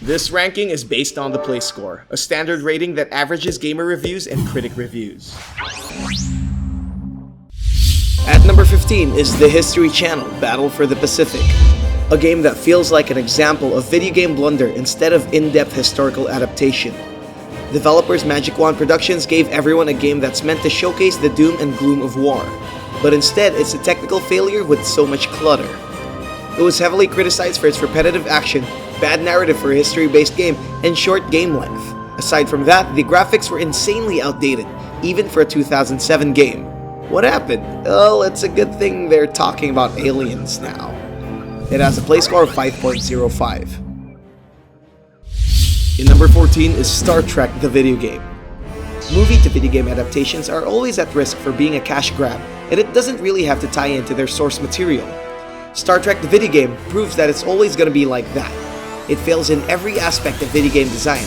This ranking is based on the play score, a standard rating that averages gamer reviews and critic reviews. At number 15 is the History Channel Battle for the Pacific, a game that feels like an example of video game blunder instead of in-depth historical adaptation. Developers Magic Wand Productions gave everyone a game that's meant to showcase the doom and gloom of war, but instead it's a technical failure with so much clutter. It was heavily criticized for its repetitive action, bad narrative for a history-based game, and short game length. Aside from that, the graphics were insanely outdated, even for a 2007 game. What happened? Well, it's a good thing they're talking about aliens now. It has a play score of 5.05. In number 14 is Star Trek the video game. Movie to video game adaptations are always at risk for being a cash grab, and it doesn't really have to tie into their source material. Star Trek the video game proves that it's always going to be like that. It fails in every aspect of video game design.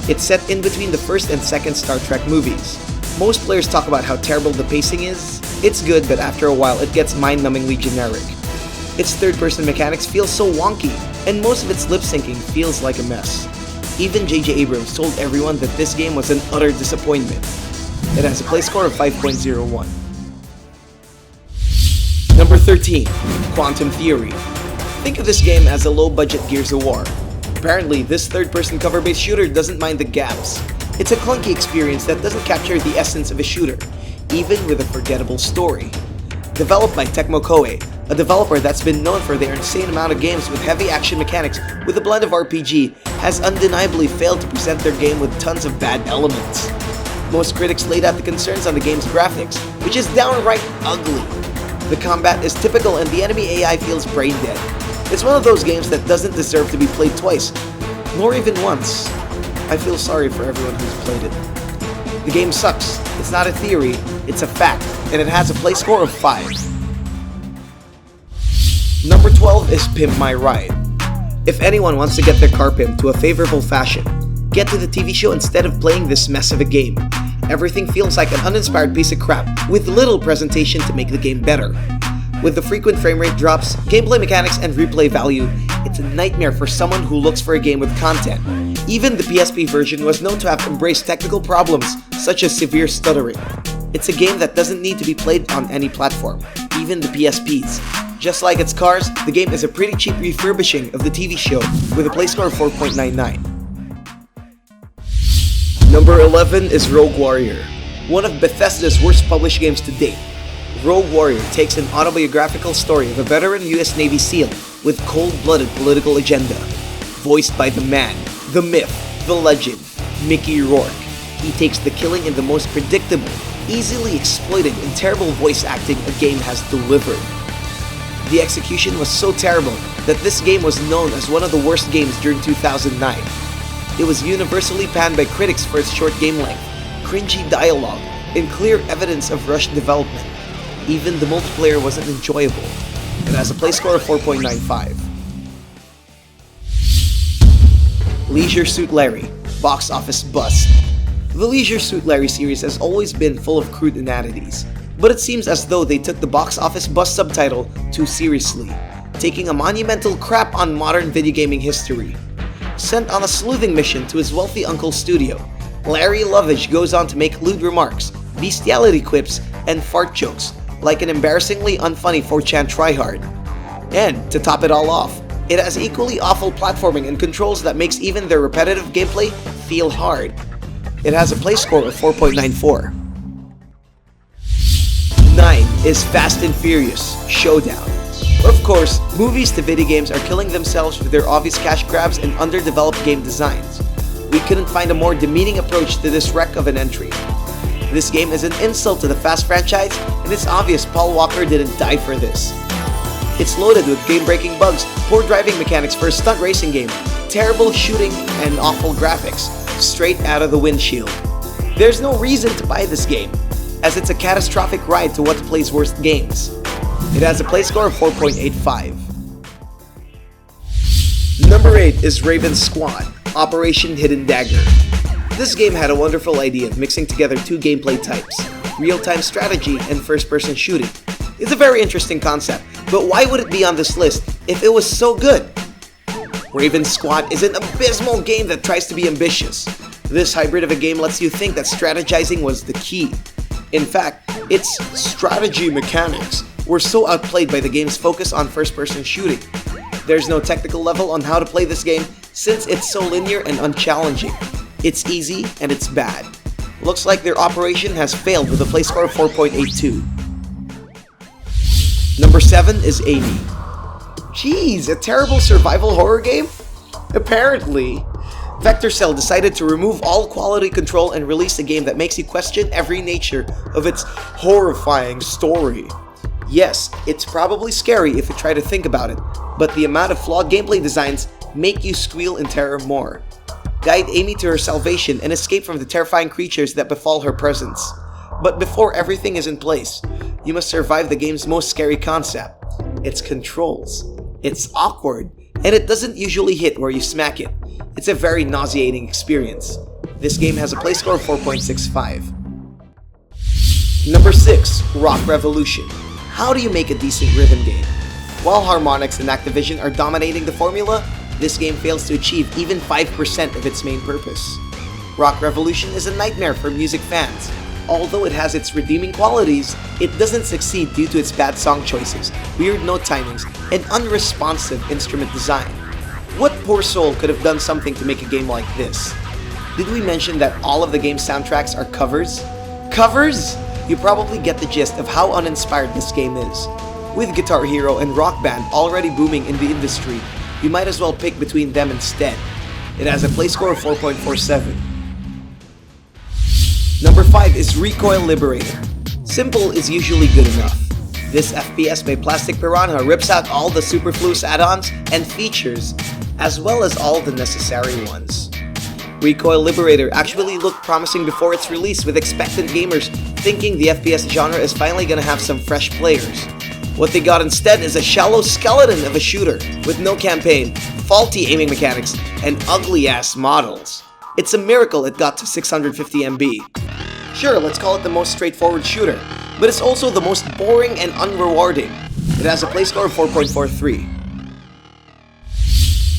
It's set in between the first and second Star Trek movies. Most players talk about how terrible the pacing is. It's good, but after a while it gets mind-numbingly generic. Its third-person mechanics feel so wonky, and most of its lip-syncing feels like a mess. Even J.J. Abrams told everyone that this game was an utter disappointment. It has a play score of 5.01. Number 13, Quantum Theory. Think of this game as a low-budget Gears of War. Apparently, this third-person cover-based shooter doesn't mind the gaps. It's a clunky experience that doesn't capture the essence of a shooter, even with a forgettable story. Developed by Tecmo Koei, a developer that's been known for their insane amount of games with heavy action mechanics with a blend of RPG, has undeniably failed to present their game with tons of bad elements. Most critics laid out the concerns on the game's graphics, which is downright ugly. The combat is typical and the enemy AI feels brain dead. It's one of those games that doesn't deserve to be played twice, nor even once. I feel sorry for everyone who's played it. The game sucks. It's not a theory, it's a fact, and it has a play score of 5. Number 12 is Pimp My Ride. If anyone wants to get their car pimped to a favorable fashion, get to the TV show instead of playing this mess of a game. Everything feels like an uninspired piece of crap, with little presentation to make the game better. With the frequent frame rate drops, gameplay mechanics, and replay value, it's a nightmare for someone who looks for a game with content. Even the PSP version was known to have embraced technical problems, such as severe stuttering. It's a game that doesn't need to be played on any platform, even the PSPs. Just like its cars, the game is a pretty cheap refurbishing of the TV show, with a play score of 4.99. Number 11 is Rogue Warrior, one of Bethesda's worst published games to date. Rogue Warrior takes an autobiographical story of a veteran US Navy SEAL with cold-blooded political agenda. Voiced by the man, the myth, the legend, Mickey Rourke. He takes the killing in the most predictable, easily exploited, and terrible voice acting a game has delivered. The execution was so terrible that this game was known as one of the worst games during 2009. It was universally panned by critics for its short game length, cringy dialogue, and clear evidence of rushed development. Even the multiplayer wasn't enjoyable. It has a play score of 4.95. Leisure Suit Larry, box office bust. The Leisure Suit Larry series has always been full of crude inanities, but it seems as though they took the box office bust subtitle too seriously, taking a monumental crap on modern video gaming history. Sent on a sleuthing mission to his wealthy uncle's studio, Larry Lovage goes on to make lewd remarks, bestiality quips, and fart jokes, like an embarrassingly unfunny 4chan tryhard. And, to top it all off, it has equally awful platforming and controls that makes even their repetitive gameplay feel hard. It has a play score of 4.94. 9 is Fast and Furious Showdown. Of course, movies to video games are killing themselves with their obvious cash grabs and underdeveloped game designs. We couldn't find a more demeaning approach to this wreck of an entry. This game is an insult to the Fast franchise, and it's obvious Paul Walker didn't die for this. It's loaded with game-breaking bugs, poor driving mechanics for a stunt racing game, terrible shooting, and awful graphics, straight out of the windshield. There's no reason to buy this game, as it's a catastrophic ride to what plays worst games. It has a play score of 4.85. Number 8 is Raven's Squad, Operation Hidden Dagger. This game had a wonderful idea of mixing together two gameplay types, real-time strategy and first-person shooting. It's a very interesting concept, but why would it be on this list if it was so good? Raven Squad is an abysmal game that tries to be ambitious. This hybrid of a game lets you think that strategizing was the key. In fact, its strategy mechanics were so outplayed by the game's focus on first-person shooting. There's no technical level on how to play this game since it's so linear and unchallenging. It's easy and it's bad. Looks like their operation has failed with a play score of 4.82. Number 7 is Amy. Jeez, a terrible survival horror game? Apparently. VectorCell decided to remove all quality control and release a game that makes you question every nature of its horrifying story. Yes, it's probably scary if you try to think about it, but the amount of flawed gameplay designs make you squeal in terror more. Guide Amy to her salvation and escape from the terrifying creatures that befall her presence. But before everything is in place, you must survive the game's most scary concept. Its controls. It's awkward, and it doesn't usually hit where you smack it. It's a very nauseating experience. This game has a play score of 4.65. Number 6, Rock Revolution. How do you make a decent rhythm game? While Harmonix and Activision are dominating the formula, this game fails to achieve even 5% of its main purpose. Rock Revolution is a nightmare for music fans. Although it has its redeeming qualities, it doesn't succeed due to its bad song choices, weird note timings, and unresponsive instrument design. What poor soul could have done something to make a game like this? Did we mention that all of the game's soundtracks are covers? Covers? You probably get the gist of how uninspired this game is. With Guitar Hero and Rock Band already booming in the industry, you might as well pick between them instead. It has a play score of 4.47. Number 5 is Recoil Liberator. Simple is usually good enough. This FPS by Plastic Piranha rips out all the superfluous add-ons and features, as well as all the necessary ones. Recoil Liberator actually looked promising before its release, with expectant gamers thinking the FPS genre is finally gonna have some fresh players. What they got instead is a shallow skeleton of a shooter with no campaign, faulty aiming mechanics, and ugly-ass models. It's a miracle it got to 650 MB. Sure, let's call it the most straightforward shooter, but it's also the most boring and unrewarding. It has a play score of 4.43.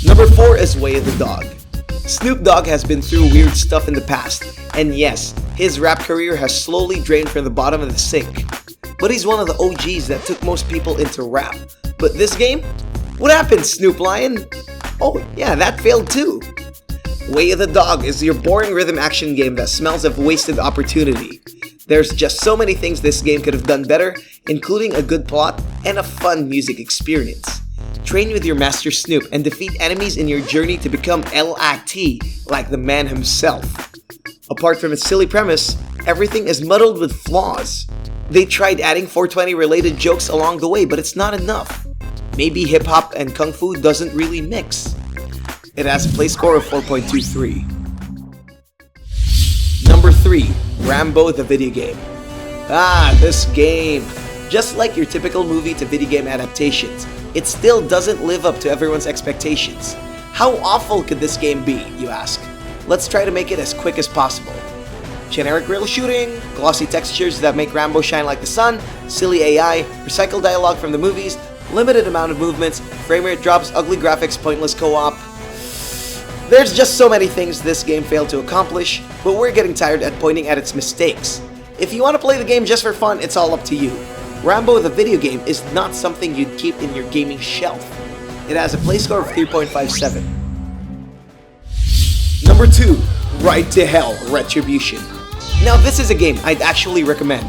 Number 4 is Way of the Dog. Snoop Dogg has been through weird stuff in the past, and yes, his rap career has slowly drained from the bottom of the sink. But he's one of the OGs that took most people into rap. But this game? What happened, Snoop Lion? Oh yeah, that failed too. Way of the Dog is your boring rhythm action game that smells of wasted opportunity. There's just so many things this game could have done better, including a good plot and a fun music experience. Train with your master Snoop and defeat enemies in your journey to become LIT like the man himself. Apart from its silly premise, everything is muddled with flaws. They tried adding 420 related jokes along the way, but it's not enough. Maybe hip-hop and kung fu doesn't really mix. It has a play score of 4.23. Number 3, Rambo the video game. This game. Just like your typical movie to video game adaptations, it still doesn't live up to everyone's expectations. How awful could this game be, you ask? Let's try to make it as quick as possible. Generic real shooting, glossy textures that make Rambo shine like the sun, silly AI, recycled dialogue from the movies, limited amount of movements, frame rate drops, ugly graphics, pointless co-op. There's just so many things this game failed to accomplish, but we're getting tired at pointing at its mistakes. If you want to play the game just for fun, it's all up to you. Rambo the video game is not something you'd keep in your gaming shelf. It has a play score of 3.57. Number 2, Ride to Hell Retribution. Now this is a game I'd actually recommend,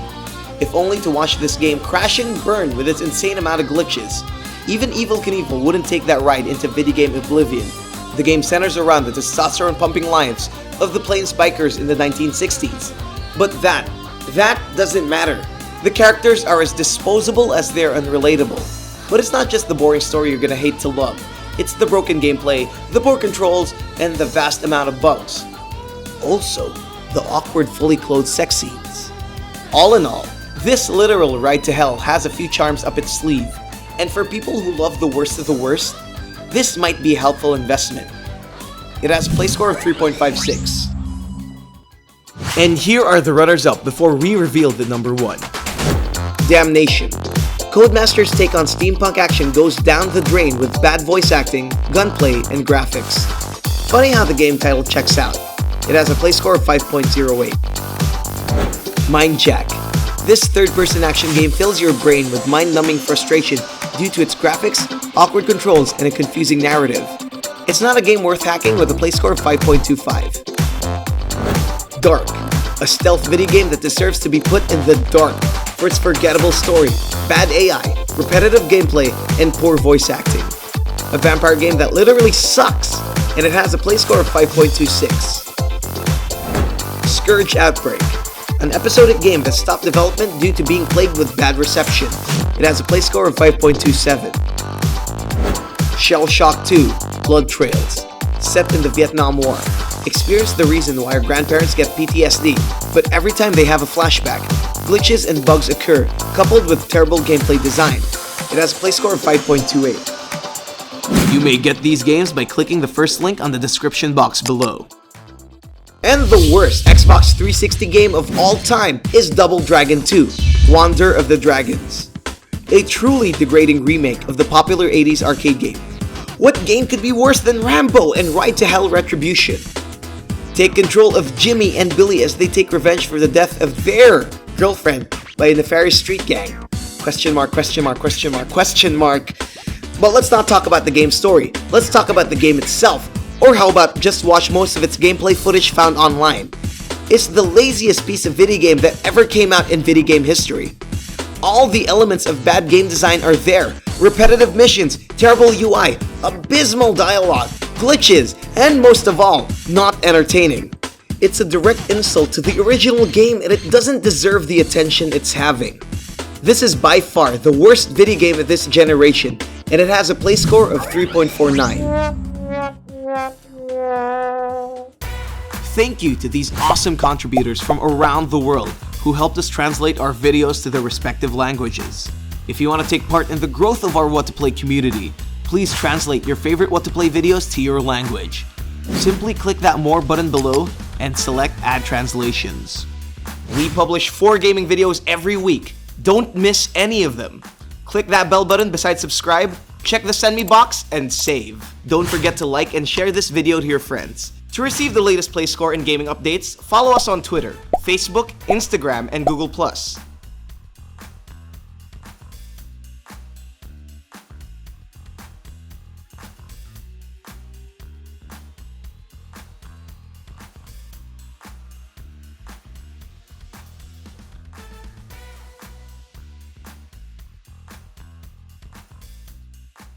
if only to watch this game crash and burn with its insane amount of glitches. Even Evel Knievel wouldn't take that ride into video game oblivion. The game centers around the testosterone-pumping lives of the Plains Bikers in the 1960s. But that doesn't matter. The characters are as disposable as they're unrelatable. But it's not just the boring story you're gonna hate to love. It's the broken gameplay, the poor controls, and the vast amount of bugs. Also, the awkward fully clothed sex scenes. All in all, this literal Ride to Hell has a few charms up its sleeve, and for people who love the worst of the worst, this might be a helpful investment. It has a play score of 3.56. And here are the runners-up before we reveal the number 1. Damnation. Codemaster's take on steampunk action goes down the drain with bad voice acting, gunplay, and graphics. Funny how the game title checks out. It has a play score of 5.08. Mindjack. This third-person action game fills your brain with mind-numbing frustration due to its graphics, awkward controls, and a confusing narrative. It's not a game worth hacking with a play score of 5.25. Dark. A stealth video game that deserves to be put in the dark for its forgettable story, bad AI, repetitive gameplay, and poor voice acting. A vampire game that literally sucks, and it has a play score of 5.26. Scourge Outbreak. An episodic game that stopped development due to being plagued with bad reception. It has a play score of 5.27. Shell Shock 2, Blood Trails. Set in the Vietnam War. Experience the reason why our grandparents get PTSD, but every time they have a flashback, glitches and bugs occur, coupled with terrible gameplay design. It has a play score of 5.28. You may get these games by clicking the first link on the description box below. And the worst Xbox 360 game of all time is Double Dragon 2, Wander of the Dragons. A truly degrading remake of the popular 80s arcade game. What game could be worse than Rambo and Ride to Hell Retribution? Take control of Jimmy and Billy as they take revenge for the death of their girlfriend by a nefarious street gang. Question mark, question mark, question mark, question mark. But let's not talk about the game's story. Let's talk about the game itself. Or how about just watch most of its gameplay footage found online? It's the laziest piece of video game that ever came out in video game history. All the elements of bad game design are there. Repetitive missions, terrible UI, abysmal dialogue, glitches, and most of all, not entertaining. It's a direct insult to the original game and it doesn't deserve the attention it's having. This is by far the worst video game of this generation, and it has a play score of 3.49. Thank you to these awesome contributors from around the world who helped us translate our videos to their respective languages. If you want to take part in the growth of our What to Play community, please translate your favorite What to Play videos to your language. Simply click that More button below and select Add Translations. We publish 4 gaming videos every week. Don't miss any of them. Click that bell button beside subscribe, check the send me box, and save. Don't forget to like and share this video to your friends. To receive the latest play score and gaming updates, follow us on Twitter, Facebook, Instagram, and Google+.